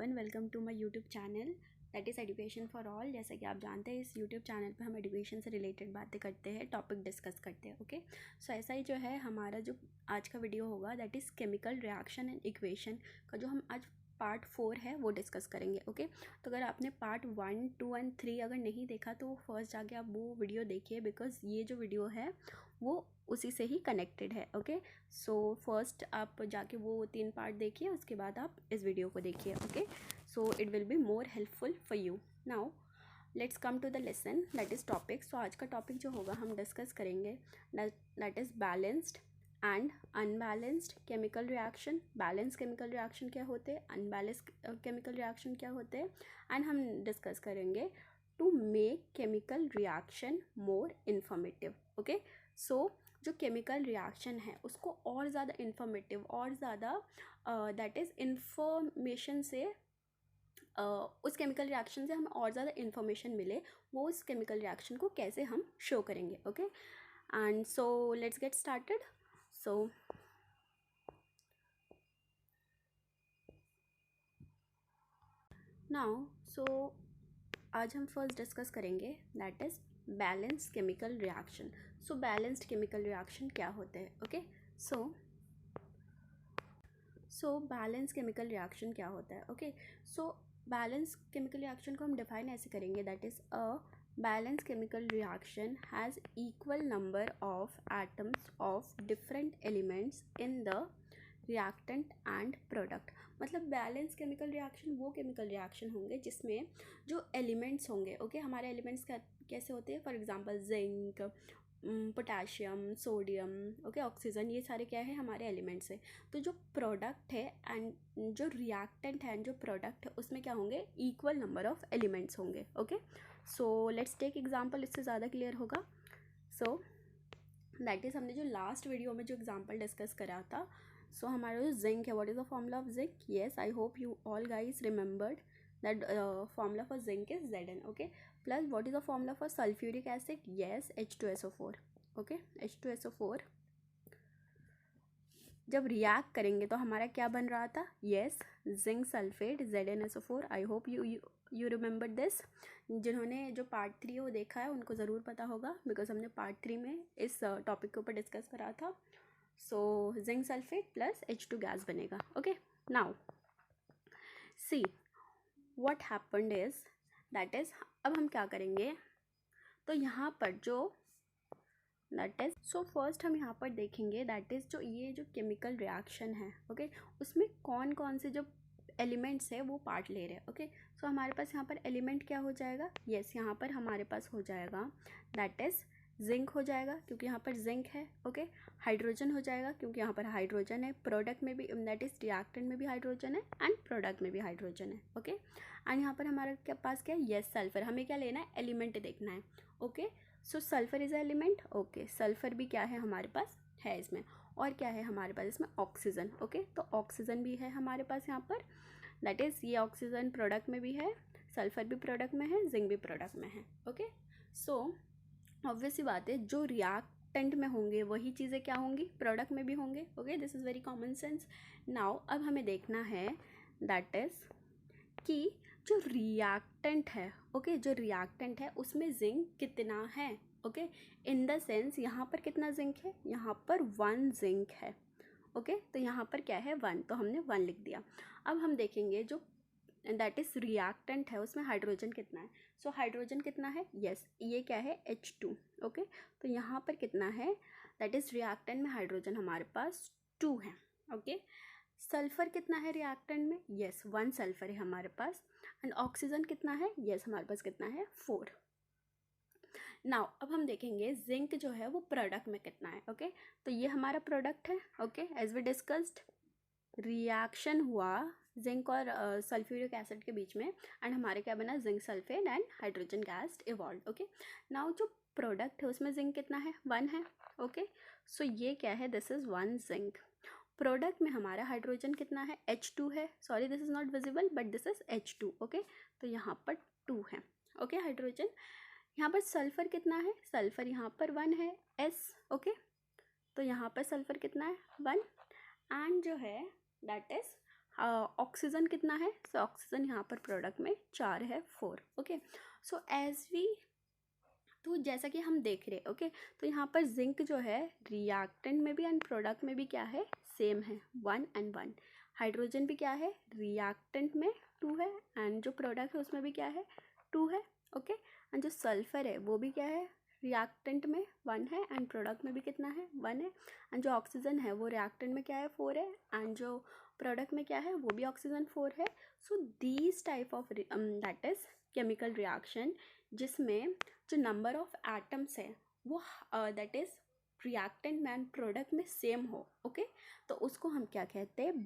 Everyone, welcome to my YouTube channel that is education for all. जैसा कि आप जानते हैं, इस यूट्यूब चैनल पे हम एजुकेशन से रिलेटेड बातें करते हैं, टॉपिक डिस्कस करते हैं। ओके, सो ऐसा ही जो है हमारा जो आज का वीडियो होगा that is chemical reaction and equation का जो हम आज पार्ट 4 है वो डिस्कस करेंगे। ओके, तो अगर आपने पार्ट 1, 2 एंड 3 अगर नहीं देखा तो फर्स्ट जाके आप वो वीडियो देखिए, बिकॉज ये जो वीडियो है वो उसी से ही कनेक्टेड है। ओके, सो फर्स्ट आप जाके वो 3 पार्ट देखिए, उसके बाद आप इस वीडियो को देखिए। Okay, so it will be more helpful for you. Now let's come to the lesson that is topic. सो आज का टॉपिक जो होगा हम डिस्कस करेंगे that is balanced and unbalanced chemical reaction. Balance chemical reaction क्या होते हैं, अनबैलेंस केमिकल रिएक्शन क्या होते हैं, एंड हम डिस्कस करेंगे to make chemical reaction more informative. Okay, so जो केमिकल रिएक्शन है उसको और ज़्यादा इन्फॉर्मेटिव और ज़्यादा दैट इज़ इंफॉर्मेशन से उस केमिकल रिएक्शन से हमें और ज़्यादा इन्फॉर्मेशन मिले, वो उस केमिकल रिएक्शन को कैसे हम शो करेंगे। Okay, and so let's get started. So now आज हम फर्स्ट डिस्कस करेंगे that is balance chemical reaction. So balanced chemical reaction क्या होते हैं। Okay, so balance chemical reaction क्या होता है। Okay, so balance chemical reaction को हम डिफाइन ऐसे करेंगे that is a balance chemical reaction has equal number of atoms of different elements in the reactant and product. मतलब बैलेंस केमिकल रिएक्शन वो chemical reaction होंगे जिसमें जो एलिमेंट्स होंगे, ओके, हमारे एलिमेंट्स कैसे होते हैं, for example zinc, potassium, sodium, okay, oxygen, ये सारे क्या है हमारे एलिमेंट्स है। तो जो प्रोडक्ट है एंड जो रिएक्टेंट है एंड जो प्रोडक्ट है उसमें क्या होंगे, इक्वल नंबर ऑफ एलिमेंट्स होंगे। Okay, so let's take example, इससे ज़्यादा क्लियर होगा। सो दैट इज़ हमने जो लास्ट वीडियो में जो एग्जांपल डिस्कस करा था, सो हमारा जो जिंक है, what is the formula of zinc. Yes, I hope you all guys remembered that formula for zinc is Zn. Okay, plus what is the formula for sulfuric acid? Yes, H2SO4. okay, H2SO4 जब react करेंगे तो हमारा क्या बन रहा था, yes, zinc sulphate ZnSO4। I hope you remember this. जिन्होंने जो पार्ट 3 वो देखा है उनको ज़रूर पता होगा, बिकॉज हमने पार्ट 3 में इस टॉपिक के ऊपर डिस्कस करा था। So zinc sulphate plus H2 gas बनेगा। Okay, now see what happened is that is अब हम क्या करेंगे, तो यहाँ पर जो दैट इज़ सो फर्स्ट हम यहाँ पर देखेंगे दैट इज़ जो ये जो केमिकल रिएक्शन है, ओके, उसमें कौन कौन से जो एलिमेंट्स है वो पार्ट ले रहे हैं। ओके, सो हमारे पास यहाँ पर एलिमेंट क्या हो जाएगा, यस, यहाँ पर हमारे पास हो जाएगा दैट इज़ जिंक हो जाएगा क्योंकि यहाँ पर जिंक है। ओके, हाइड्रोजन हो जाएगा क्योंकि यहाँ पर हाइड्रोजन है, प्रोडक्ट में भी दैट इज़ रिएक्टेंट में भी हाइड्रोजन है एंड प्रोडक्ट में भी हाइड्रोजन है। ओके, एंड यहाँ पर हमारे के पास क्या है, यस, सल्फर। हमें क्या लेना है, एलिमेंट देखना है। Okay, so sulphur is element. Okay, sulphur भी क्या है हमारे पास है इसमें, और क्या है हमारे पास इसमें, ऑक्सीजन। ओके, तो ऑक्सीजन भी है हमारे पास यहाँ पर, दैट इज़ ये ऑक्सीजन प्रोडक्ट में भी है, सल्फर भी प्रोडक्ट में है, जिंक भी प्रोडक्ट में है। ओके, सो ऑब्वियस सी बात है जो रिएक्टेंट में होंगे वही चीज़ें क्या होंगी, प्रोडक्ट में भी होंगे। Okay, this is very common sense. Now अब हमें देखना है दैट इज़ कि जो रिएक्टेंट है, ओके, जो रिएक्टेंट है उसमें जिंक कितना है। ओके, इन द सेंस यहाँ पर कितना जिंक है, यहाँ पर 1 जिंक है। ओके, तो यहाँ पर क्या है, 1, तो हमने 1 लिख दिया। अब हम देखेंगे जो दैट इज़ रिएक्टेंट है उसमें हाइड्रोजन कितना है। सो हाइड्रोजन कितना है, यस, ये क्या है, H2। ओके, तो यहाँ पर कितना है, दैट इज़ रिएक्टेंट में हाइड्रोजन हमारे पास 2 है। ओके, सल्फर कितना है रिएक्टेंट में, यस, 1 सल्फर है हमारे पास, एंड ऑक्सीजन कितना है, यस, हमारे पास कितना है, 4। नाउ अब हम देखेंगे जिंक जो है वो प्रोडक्ट में कितना है। ओके, तो ये हमारा प्रोडक्ट है। Okay, as we discussed, reaction हुआ जिंक और सल्फ्यूरिक एसिड के बीच में, एंड हमारे क्या बना, zinc sulphate and hydrogen gas evolve. Okay, now जो प्रोडक्ट है उसमें जिंक कितना है, 1 है। ओके, सो ये क्या है, दिस इज़ 1 जिंक। प्रोडक्ट में हमारा हाइड्रोजन कितना है, H2 है, sorry this is not visible but this is H2। Okay, तो यहाँ पर 2 है। Okay, hydrogen. यहाँ पर सल्फर कितना है, सल्फर यहाँ पर 1 है, S। ओके, तो यहाँ पर सल्फर कितना है, 1, एंड जो है दैट इज़ ऑक्सीजन कितना है? सो ऑक्सीजन यहाँ पर प्रोडक्ट में 4 है, 4। ओके, सो एज वी, तो जैसा कि हम देख रहे हैं, ओके, तो यहाँ पर जिंक जो है रिएक्टेंट में भी एंड प्रोडक्ट में भी क्या है? सेम है, 1 and 1। हाइड्रोजन भी क्या है? रिएक्टेंट में 2 है एंड जो प्रोडक्ट है उसमें भी क्या है? 2 है। ओके, एंड जो सल्फर है वो भी क्या है? रिएक्टेंट में 1 है एंड प्रोडक्ट में भी कितना है? 1 है। एंड जो ऑक्सीजन है वो रिएक्टेंट में क्या है? 4 है एंड जो प्रोडक्ट में क्या है? वो भी ऑक्सीजन 4 है। So these type of that is chemical reaction जिसमें जो नंबर ऑफ एटम्स है वो दैट इज रिएक्टेंट में एंड प्रोडक्ट में सेम हो। ओके, तो उसको हम क्या कहते हैं?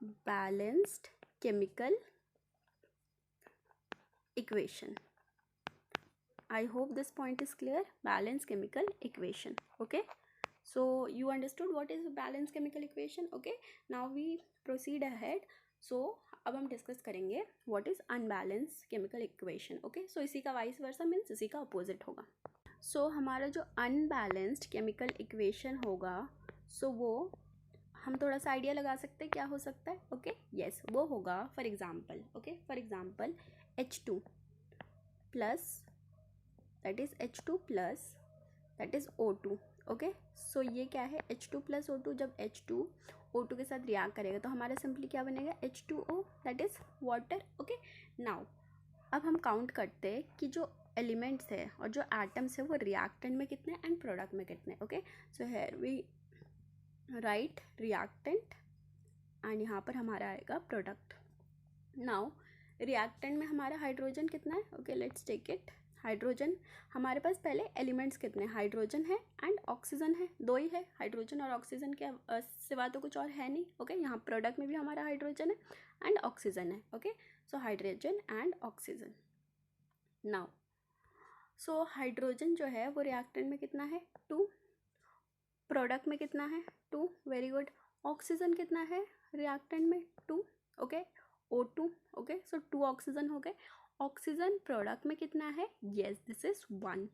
Balanced chemical equation. I hope this point is clear. Balanced chemical equation. Okay, so you understood what is balanced chemical equation. Okay, now we proceed ahead. So अब हम डिस्कस करेंगे what is unbalanced chemical equation. Okay, so इसी का vice versa means इसी का opposite होगा. So हमारा जो unbalanced chemical equation होगा, so वो हम थोड़ा सा आइडिया लगा सकते हैं क्या हो सकता है. ओके, यस, वो होगा for example. Okay, for example H2 plus that is H2 plus that is O2. Okay, so ये क्या है? H2 plus O2. जब H2 O2 के साथ रिएक्ट करेगा तो हमारा सिंपली क्या बनेगा? H2O that is water. Okay, now अब हम काउंट करते हैं कि जो एलिमेंट्स है और जो एटम्स है वो रिएक्टेंट में कितने एंड प्रोडक्ट में कितने. Okay, so here we write reactant and यहाँ पर हमारा आएगा प्रोडक्ट. नाउ रिएक्टेंट में हमारा हाइड्रोजन कितना है? Okay, let's take it. Hydrogen हमारे पास पहले एलिमेंट्स कितने? हाइड्रोजन है एंड ऑक्सीजन है, 2 ही है. हाइड्रोजन और ऑक्सीजन के सिवा तो कुछ और है नहीं. ओके, यहाँ प्रोडक्ट में भी हमारा हाइड्रोजन है एंड ऑक्सीजन है. Okay, so hydrogen and oxygen. Now so hydrogen जो है वो रिएक्टेंट में कितना है? 2. प्रोडक्ट में कितना है? 2. Very good. ऑक्सीजन कितना है रिएक्टेंट में? 2. Okay, O2. ओके, सो 2 ऑक्सीजन हो गए. ऑक्सीजन प्रोडक्ट में कितना है? Yes, this is 1.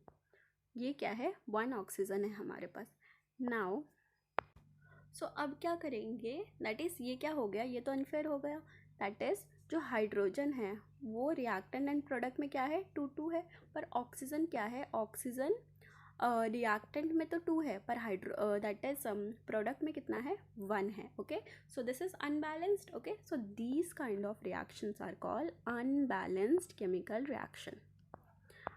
ये क्या है? 1 ऑक्सीजन है हमारे पास. नाउ सो अब क्या करेंगे? दैट इज ये क्या हो गया? ये तो अनफेयर हो गया. दैट इज जो हाइड्रोजन है वो रिएक्टेंट एंड प्रोडक्ट में क्या है? 2 है. पर ऑक्सीजन क्या है? ऑक्सीजन रिएक्टेंट में तो 2 है पर हाइड्रो दैट इज प्रोडक्ट में कितना है? 1 है. Okay, so this is unbalanced. Okay, so these kind of reactions are called unbalanced chemical reaction.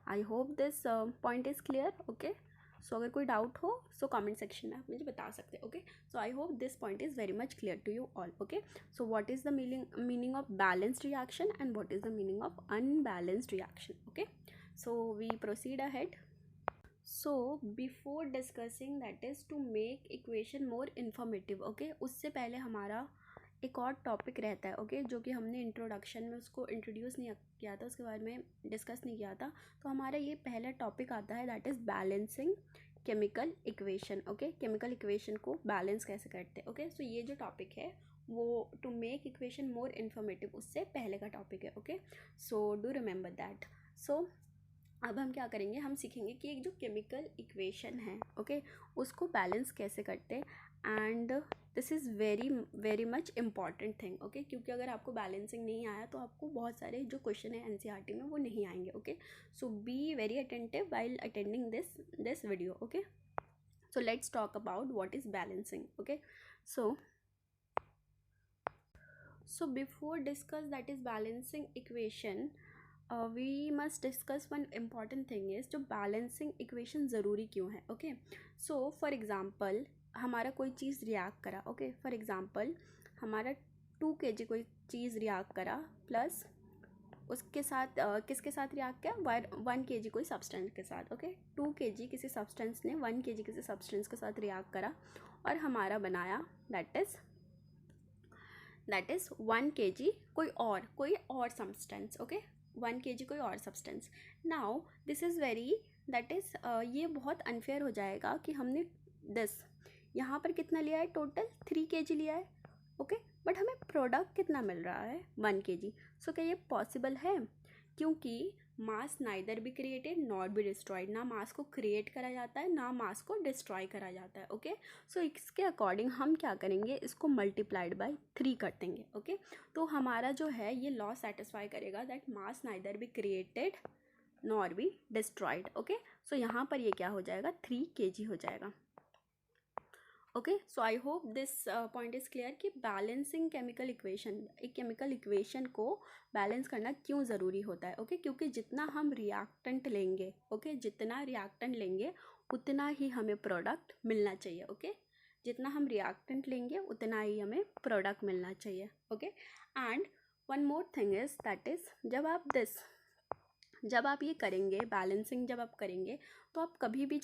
I hope this point is clear. Okay, so अगर कोई डाउट हो सो कमेंट सेक्शन में आप मुझे बता सकते हैं. Okay, so I hope this point is very much clear to you all. Okay, so what is the meaning of balanced reaction and what is the meaning of unbalanced reaction. Okay, so we proceed ahead. So before discussing that is to make equation more informative. Okay, उससे पहले हमारा एक और topic रहता है. Okay, जो कि हमने इंट्रोडक्शन में उसको इंट्रोड्यूस नहीं किया था, उसके बारे में डिस्कस नहीं किया था. तो हमारा ये पहला टॉपिक आता है that is balancing chemical equation. Okay, chemical equation को बैलेंस कैसे करते हैं. ओके, सो ये जो टॉपिक है वो to make equation more informative उससे पहले का टॉपिक है. Okay, so do remember that. So अब हम क्या करेंगे? हम सीखेंगे कि एक जो केमिकल इक्वेशन है, ओके, उसको बैलेंस कैसे करते हैं and this is very very much important thing. Okay, क्योंकि अगर आपको बैलेंसिंग नहीं आया तो आपको बहुत सारे जो क्वेश्चन है एनसीईआरटी में वो नहीं आएंगे. Okay, so be very attentive while attending this video. Okay, so let's talk about what is balancing. Okay, so before discuss that is balancing equation we must discuss one important thing is जो balancing equation ज़रूरी क्यों है. Okay, so for example हमारा कोई चीज़ react करा. Okay, for example हमारा 2 kg कोई चीज़ रिएक्ट करा प्लस उसके साथ किसके साथ रिएक्ट किया? 1 kg कोई सब्सटेंस के साथ. ओके, 2 kg किसी सब्सटेंस ने 1 kg किसी सब्सटेंस के साथ रिएक्ट करा और हमारा बनाया दैट इज़ 1 kg कोई और सब्सटेंस. ओके, 1 kg कोई और substance. Now this is very that is ये बहुत अनफेयर हो जाएगा कि हमने यहाँ पर कितना लिया है? टोटल 3 kg लिया है. ओके, बट हमें प्रोडक्ट कितना मिल रहा है? 1 kg. सो क्या ये पॉसिबल है? क्योंकि मास neither be created not be destroyed, ना मास को क्रिएट करा जाता है ना मास को डिस्ट्रॉय करा जाता है। ओके, सो इसके अकॉर्डिंग हम क्या करेंगे, इसको मल्टीप्लाइड बाय 3 कर देंगे। ओके, तो हमारा जो है ये लॉ सेटिस्फाई करेगा that mass neither be created nor be destroyed. Okay, so यहाँ पर ये क्या हो जाएगा, 3 kg हो जाएगा। Okay, so I hope this point is clear कि बैलेंसिंग केमिकल इक्वेशन, एक केमिकल इक्वेशन को बैलेंस करना क्यों ज़रूरी होता है। ओके, क्योंकि जितना हम रिएक्टेंट लेंगे, ओके, जितना रिएक्टेंट लेंगे उतना ही हमें प्रोडक्ट मिलना चाहिए। ओके, जितना हम रिएक्टेंट लेंगे उतना ही हमें प्रोडक्ट मिलना चाहिए। Okay, and one more thing is that is जब आप ये करेंगे बैलेंसिंग, जब आप करेंगे तो आप कभी भी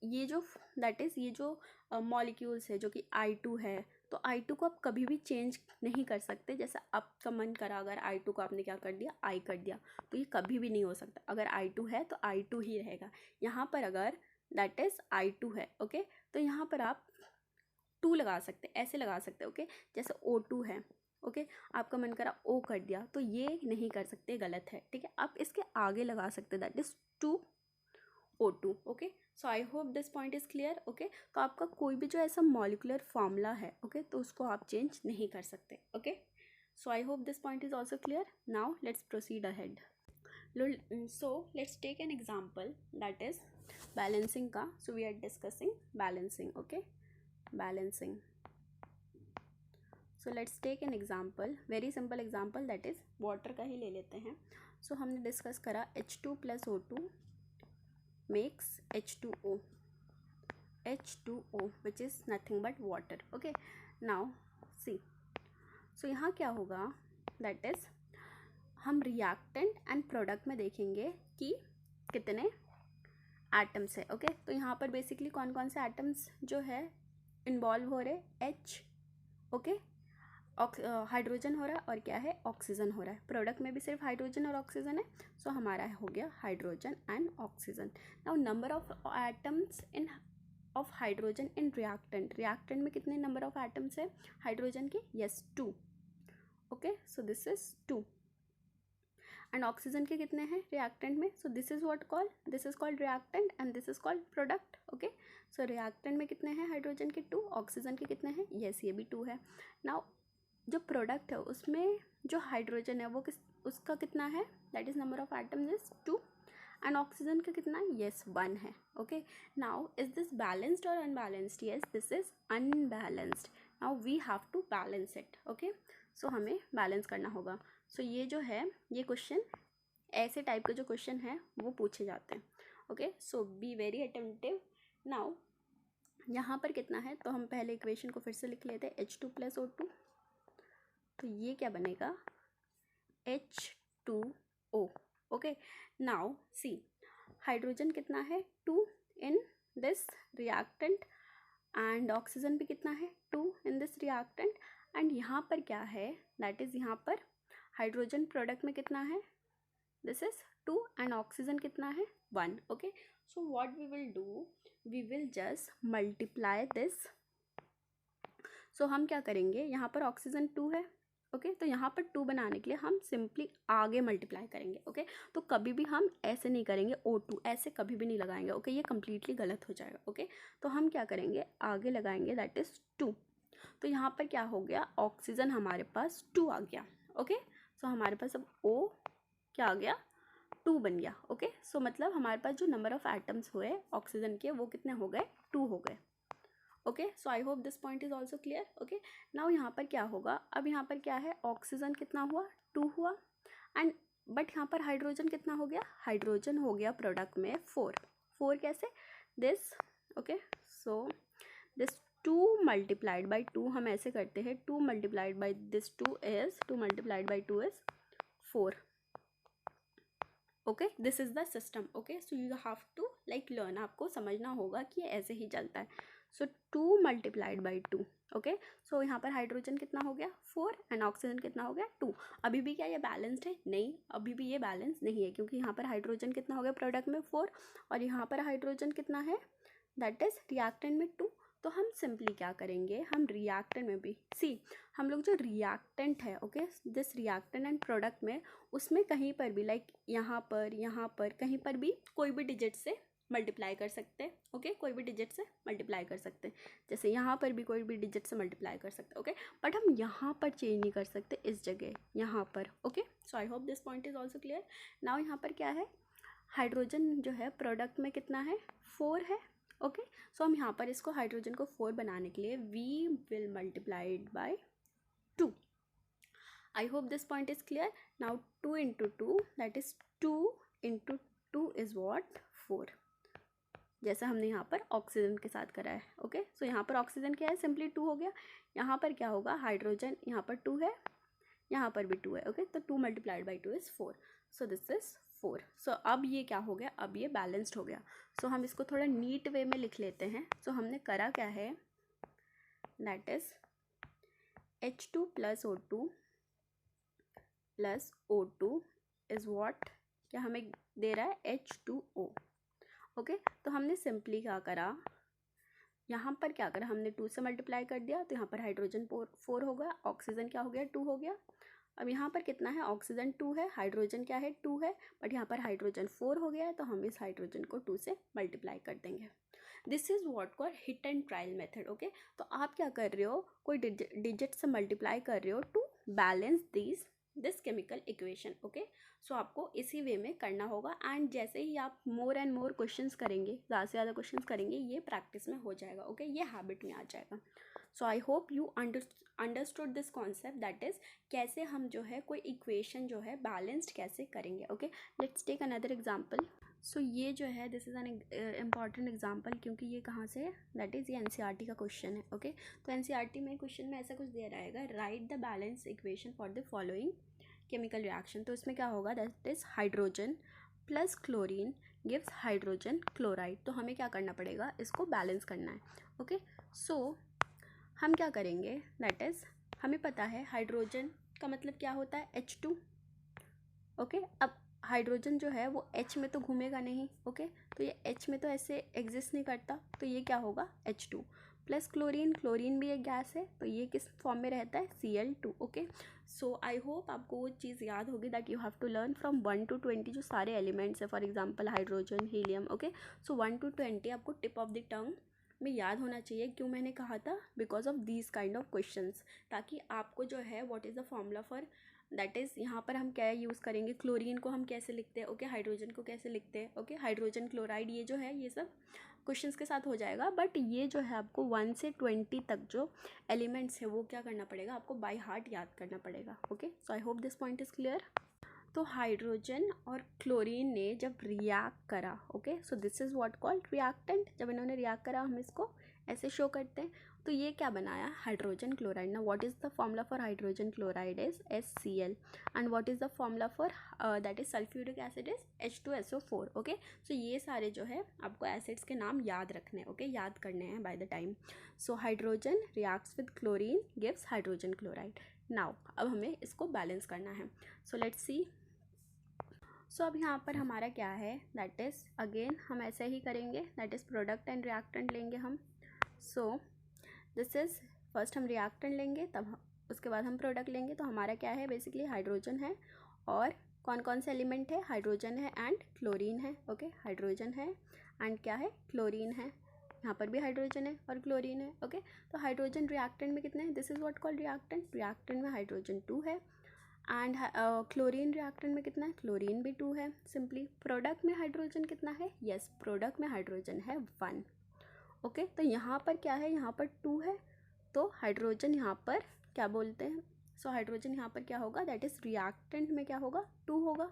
ये जो मॉलिक्यूल्स है जो कि I2 है, तो I2 को आप कभी भी चेंज नहीं कर सकते। जैसे आपका मन करा अगर I2 को आपने क्या कर दिया, I कर दिया, तो ये कभी भी नहीं हो सकता। अगर I2 है तो I2 ही रहेगा। यहाँ पर अगर दैट इज़ I2 है, ओके, तो यहाँ पर आप 2 लगा सकते, ऐसे लगा सकते। ओके, जैसे O2 है, ओके, आपका मन करा O कर दिया, तो ये नहीं कर सकते, गलत है। ठीक है, आप इसके आगे लगा सकते, that is 2O2। Okay, so I hope this point is clear. Okay, तो आपका कोई भी जो ऐसा मॉलिकुलर फॉर्मूला है, ओके, तो उसको आप चेंज नहीं कर सकते। Okay, so I hope this point is also clear. Now let's proceed ahead. So let's take an example that is balancing का। So we are discussing balancing. Okay, balancing, so let's take an example, very simple example, that is water का ही ले लेते हैं। सो हमने discuss करा H2 + O2 makes H2O, which is nothing but water. Okay, now see, so यहाँ क्या होगा, that is हम रिएक्टेंट एंड प्रोडक्ट में देखेंगे कि कितने एटम्स है। ओके, तो यहाँ पर बेसिकली कौन कौन से एटम्स जो है इन्वॉल्व हो रहे, H, ओके, हाइड्रोजन हो रहा है और क्या है, ऑक्सीजन हो रहा है। प्रोडक्ट में भी सिर्फ हाइड्रोजन और ऑक्सीजन है, सो हमारा हो गया hydrogen and oxygen. Now number of atoms in of hydrogen in reactant में कितने नंबर ऑफ एटम्स है हाइड्रोजन के, yes 2। Okay, so this is 2 and oxygen के कितने हैं रिएक्टेंट में, सो this is what called, this is called reactant and this is called product. Okay, so reactant में कितने हैं हाइड्रोजन के 2, ऑक्सीजन के कितने हैं, यस ये भी 2 है। नाउ जो प्रोडक्ट है उसमें जो हाइड्रोजन है वो उसका कितना है, that is number of atoms is 2 and oxygen का कितना है, यस 1 है। Okay, now is this balanced और unbalanced, yes this is unbalanced. Now we have to balance it. Okay, so हमें बैलेंस करना होगा। सो ये जो है ये क्वेश्चन, ऐसे टाइप के जो क्वेश्चन है वो पूछे जाते हैं। Okay, so be very attentive. Now यहाँ पर कितना है, तो हम पहले इक्वेशन को फिर से लिख लेते हैं, H2 + O2, तो ये क्या बनेगा, H2O। ओके, नाउ सी, हाइड्रोजन कितना है 2 in this reactant and oxygen भी कितना है 2 इन दिस रिएक्टेंट एंड यहाँ पर क्या है, दैट इज़ यहाँ पर हाइड्रोजन प्रोडक्ट में कितना है, दिस इज 2 एंड ऑक्सीजन कितना है 1। Okay, so what we will do, we will just multiply this. So हम क्या करेंगे, यहाँ पर ऑक्सीजन 2 है, ओके, तो यहाँ पर 2 बनाने के लिए हम सिंपली आगे मल्टीप्लाई करेंगे। ओके, तो कभी भी हम ऐसे नहीं करेंगे, O2 ऐसे कभी भी नहीं लगाएंगे। ओके, ये कम्प्लीटली गलत हो जाएगा। ओके, तो हम क्या करेंगे, आगे लगाएंगे, दैट इज़ 2। तो यहाँ पर क्या हो गया, ऑक्सीजन हमारे पास 2 आ गया। ओके, सो हमारे पास अब O क्या आ गया, 2 बन गया। ओके, सो मतलब हमारे पास जो नंबर ऑफ एटम्स हुए ऑक्सीजन के वो कितने हो गए, 2 हो गए। Okay, so I hope this point is also clear. Okay, now यहाँ पर क्या होगा, अब यहाँ पर क्या है, ऑक्सीजन कितना हुआ 2 हुआ एंड बट यहाँ पर हाइड्रोजन कितना हो गया, हाइड्रोजन हो गया प्रोडक्ट में 4 कैसे, this, okay, so this 2 multiplied by 2 हम ऐसे करते हैं, 2 multiplied by this 2 multiplied by 2 is 4। Okay, this is the system. Okay, so you have to like learn, आपको समझना होगा कि ऐसे ही चलता है। So 2 multiplied by 2। Okay, so यहाँ पर हाइड्रोजन कितना हो गया 4 एंड ऑक्सीजन कितना हो गया 2। अभी भी क्या ये बैलेंस्ड है, नहीं, अभी भी ये बैलेंस नहीं है, क्योंकि यहाँ पर हाइड्रोजन कितना हो गया प्रोडक्ट में 4 और यहाँ पर हाइड्रोजन कितना है, दैट इज रिएक्टेंट में 2। तो हम सिंपली क्या करेंगे, हम रिएक्टेंट में भी हम लोग जो रिएक्टेंट है, okay, this reactant and product में, उसमें कहीं पर भी लाइक यहाँ पर कहीं पर भी कोई भी डिजिट से मल्टीप्लाई कर सकते हैं, ओके, कोई भी डिजिट से मल्टीप्लाई कर सकते हैं, जैसे यहाँ पर भी कोई भी डिजिट से मल्टीप्लाई कर सकते हैं, ओके, बट हम यहाँ पर चेंज नहीं कर सकते, इस जगह यहाँ पर, okay. So I hope this point is also clear. Now यहाँ पर क्या है, हाइड्रोजन जो है प्रोडक्ट में कितना है, 4 है, ओके। सो हम यहाँ पर इसको हाइड्रोजन को 4 बनाने के लिए we will multiply it by 2। I hope this point is clear. Now 2 into 2 that is 2 into 2 is what, 4, जैसा हमने यहाँ पर ऑक्सीजन के साथ करा है, ओके। सो यहाँ पर ऑक्सीजन क्या है, सिंपली 2 हो गया। यहाँ पर क्या होगा, हाइड्रोजन यहाँ पर 2 है, यहाँ पर भी 2 है, ओके। तो 2 multiplied by 2 is 4, so this is 4। सो अब ये क्या हो गया, अब ये बैलेंस्ड हो गया। सो हम इसको थोड़ा नीट वे में लिख लेते हैं। सो हमने करा क्या है, that is H2 plus O2 plus O2 is what, क्या हमें दे रहा है, H2O, ओके। तो हमने सिंपली क्या करा, यहाँ पर क्या करा, हमने 2 से मल्टीप्लाई कर दिया, तो यहाँ पर हाइड्रोजन 4 हो गया, ऑक्सीजन क्या हो गया, 2 हो गया। अब यहाँ पर कितना है, ऑक्सीजन 2 है, हाइड्रोजन क्या है, 2 है, बट यहाँ पर हाइड्रोजन 4 हो गया है, तो हम इस हाइड्रोजन को 2 से मल्टीप्लाई कर देंगे। This is what called hit and trial method, okay. तो आप क्या कर रहे हो, कोई डिजिट से मल्टीप्लाई कर रहे हो to balance this chemical equation, okay. So आपको इसी वे में करना होगा, एंड जैसे ही आप मोर एंड मोर क्वेश्चंस करेंगे, ज़्यादा से ज़्यादा क्वेश्चंस करेंगे, ये प्रैक्टिस में हो जाएगा, ओके, ये हैबिट में आ जाएगा। So I hope you understood this concept, that is कैसे हम जो है कोई इक्वेशन जो है बैलेंस्ड कैसे करेंगे, okay. Let's take another example. So ये जो है this is an important example, क्योंकि ये कहाँ से है, दैट इज़ ये NCERT का क्वेश्चन है, ओके। तो NCERT में क्वेश्चन में ऐसा कुछ दे रहेगा, write the balance equation for the following chemical reaction. तो इसमें क्या होगा, that is hydrogen plus chlorine gives hydrogen chloride. तो हमें क्या करना पड़ेगा, इसको बैलेंस करना है, ओके। सो हम क्या करेंगे, दैट इज़ हमें पता है हाइड्रोजन का मतलब क्या होता है, H2, ओके। अब हाइड्रोजन जो है वो H में तो घूमेगा नहीं, ओके, तो ये H में तो ऐसे एग्जिस्ट नहीं करता, तो ये क्या होगा, H2 प्लस क्लोरीन, क्लोरीन भी एक गैस है, तो ये किस फॉर्म में रहता है, Cl2, okay. So I hope आपको वो चीज़ याद होगी, that you have to learn from 1 to 20 जो सारे एलिमेंट्स है, for example hydrogen, helium, okay. So 1 to 20 आपको टिप ऑफ द टंग में याद होना चाहिए। क्यों मैंने कहा था, because of these kind of questions, ताकि आपको जो है what is the formula for, that is यहाँ पर हम क्या यूज़ करेंगे, क्लोरीन को हम कैसे लिखते हैं, ओके, हाइड्रोजन को कैसे लिखते हैं, ओके, हाइड्रोजन क्लोराइड, ये जो है ये सब क्वेश्चंस के साथ हो जाएगा। बट ये जो है आपको 1 से 20 तक जो एलिमेंट्स है वो क्या करना पड़ेगा, आपको बाय हार्ट याद करना पड़ेगा, okay. So I hope this point is clear. तो हाइड्रोजन और क्लोरीन ने जब रिएक्ट करा, okay, so this is what called reactant. जब इन्होंने रिएक्ट करा, हम इसको ऐसे शो करते हैं, तो ये क्या बनाया, हाइड्रोजन क्लोराइड। ना what is the formula for hydrogen chloride is HCl, and what is the formula for that is sulphuric acid is H2SO4, okay. So ये सारे जो है आपको एसिड्स के नाम याद रखने हैं, ओके, याद करने हैं by the time. So hydrogen reacts with chlorine gives hydrogen chloride. Now अब हमें इसको बैलेंस करना है। So let's see. सो अब यहाँ पर हमारा क्या है, दैट इज़ अगेन हम ऐसे ही करेंगे, that is product and reactant लेंगे हम। सो दिस इज़ फर्स्ट हम रिएक्टेंट लेंगे, तब उसके बाद हम प्रोडक्ट लेंगे। तो हमारा क्या है, बेसिकली हाइड्रोजन है, और कौन कौन से एलिमेंट है, हाइड्रोजन है एंड क्लोरीन है, ओके, हाइड्रोजन है एंड क्या है, क्लोरीन है। यहाँ पर भी हाइड्रोजन है और क्लोरीन है, ओके। तो हाइड्रोजन रिएक्टेंट में कितने हैं, this is what called reactant. Reactant में हाइड्रोजन 2 है, एंड क्लोरीन रिएक्टेंट में कितना है, क्लोरीन भी 2 है। सिंपली प्रोडक्ट में हाइड्रोजन कितना है, यस, प्रोडक्ट में हाइड्रोजन है 1, ओके। तो यहाँ पर क्या है, यहाँ पर 2 है, तो हाइड्रोजन यहाँ पर क्या बोलते हैं, सो हाइड्रोजन यहाँ पर क्या होगा, दैट इज़ रिएक्टेंट में क्या होगा, 2 होगा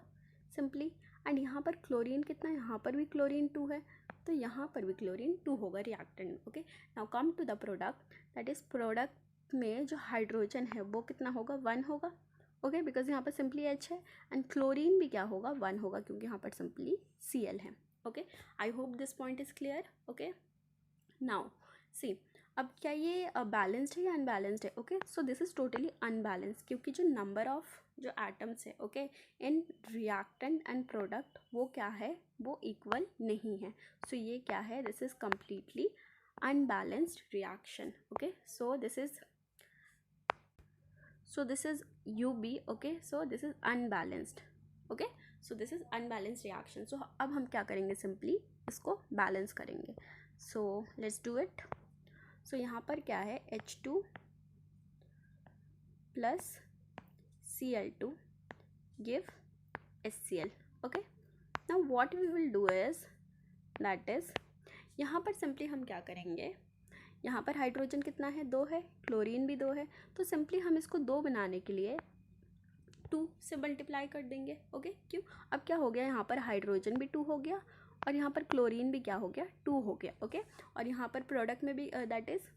सिंपली। एंड यहाँ पर क्लोरीन कितना है, यहाँ पर भी क्लोरीन 2 है, तो यहाँ पर भी क्लोरीन 2 होगा रिएक्टेंट में, okay. Now come to the product, that is product में जो हाइड्रोजन है वो कितना होगा, 1 होगा, ओके, बिकॉज यहाँ पर सिंपली H है, एंड क्लोरीन भी क्या होगा, 1 होगा, क्योंकि यहाँ पर सिंपली Cl है, okay. I hope this point is clear, okay. Now सी, अब क्या ये बैलेंस्ड है या अनबैलेंस्ड है, okay. So this is totally unbalanced, क्योंकि जो नंबर ऑफ जो एटम्स है, okay, in reactant and product वो क्या है, वो इक्वल नहीं है। सो ये क्या है, this is completely unbalanced reaction. Okay, so this is UB. Okay, so this is unbalanced. Okay, so this is unbalanced reaction. So अब हम क्या करेंगे, सिंपली इसको बैलेंस करेंगे. So let's do it. So यहाँ पर क्या है, H2 plus Cl2 give HCl. Okay, now what we will do is that is, यहाँ पर सिंपली हम क्या करेंगे, यहाँ पर हाइड्रोजन कितना है, 2 है, क्लोरीन भी 2 है, तो सिंपली हम इसको 2 बनाने के लिए 2 से मल्टीप्लाई कर देंगे. ओके, क्यों, अब क्या हो गया, यहाँ पर हाइड्रोजन भी 2 हो गया और यहाँ पर क्लोरीन भी क्या हो गया, 2 हो गया. ओके, और यहाँ पर प्रोडक्ट में भी दैट इज़,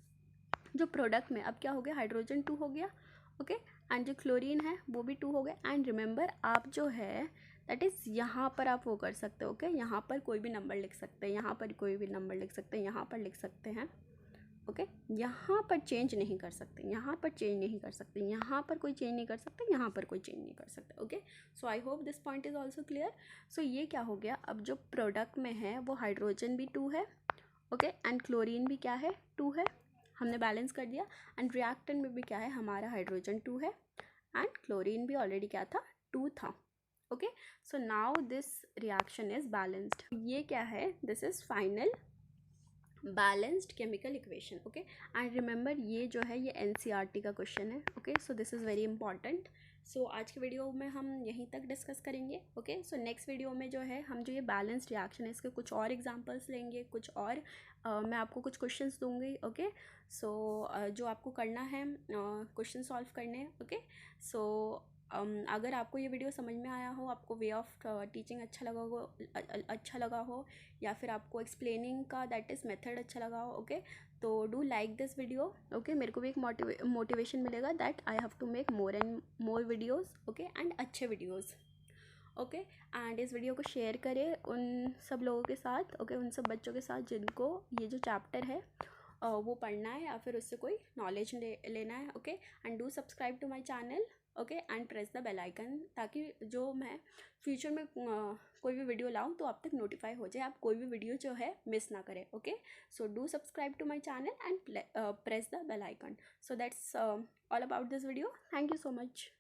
जो प्रोडक्ट में अब क्या हो गया, हाइड्रोजन 2 हो गया. ओके, एंड जो क्लोरीन है वो भी 2 हो गया. एंड रिमेंबर, आप जो है दैट इज़ यहाँ पर आप वो कर सकते हो. ओके, यहाँ पर कोई भी नंबर लिख सकते हैं, यहाँ पर कोई भी नंबर लिख सकते हैं, यहाँ पर लिख सकते हैं. ओके, यहाँ पर चेंज नहीं कर सकते, यहाँ पर चेंज नहीं कर सकते, यहाँ पर कोई चेंज नहीं कर सकते, यहाँ पर कोई चेंज नहीं कर सकते. Okay, so I hope this point is also clear. So ये क्या हो गया, अब जो प्रोडक्ट में है वो हाइड्रोजन भी 2 है. ओके, एंड क्लोरीन भी क्या है, 2 है, हमने बैलेंस कर दिया. एंड रिएक्टेंट में भी क्या है, हमारा हाइड्रोजन 2 है एंड क्लोरीन भी ऑलरेडी क्या था, 2 था. Okay, so now this reaction is balanced. ये क्या है, this is final balanced chemical equation. Okay, and remember ये जो है ये NCERT का क्वेश्चन है. Okay, so this is very important. सो आज के वीडियो में हम यहीं तक डिस्कस करेंगे. ओके, सो नेक्स्ट वीडियो में जो है हम जो ये बैलेंस्ड रिएक्शन है इसके कुछ और एग्जांपल्स लेंगे, कुछ और मैं आपको कुछ क्वेश्चंस दूंगी. ओके, सो जो आपको करना है क्वेश्चन सॉल्व करने. ओके, सो अगर आपको ये वीडियो समझ में आया हो, आपको वे ऑफ टीचिंग अच्छा लगा हो या फिर आपको एक्सप्लेनिंग का दैट इज़ मेथड अच्छा लगा हो. ओके, तो do like this video. Okay, मेरे को भी एक मोटिवेशन मिलेगा that I have to make more and more videos. Okay, and अच्छे वीडियोज़. ओके, एंड इस वीडियो को शेयर करें उन सब लोगों के साथ. ओके, उन सब बच्चों के साथ जिनको ये जो चैप्टर है वो पढ़ना है या फिर उससे कोई नॉलेज लेना है. Okay, and do subscribe to my channel. Okay, and press the bell icon, ताकि जो मैं फ्यूचर में कोई भी वीडियो लाऊं तो आप तक नोटिफाई हो जाए, आप कोई भी वीडियो जो है मिस ना करें. Okay, so do subscribe to my channel and press the bell icon. So that's all about this video. Thank you so much.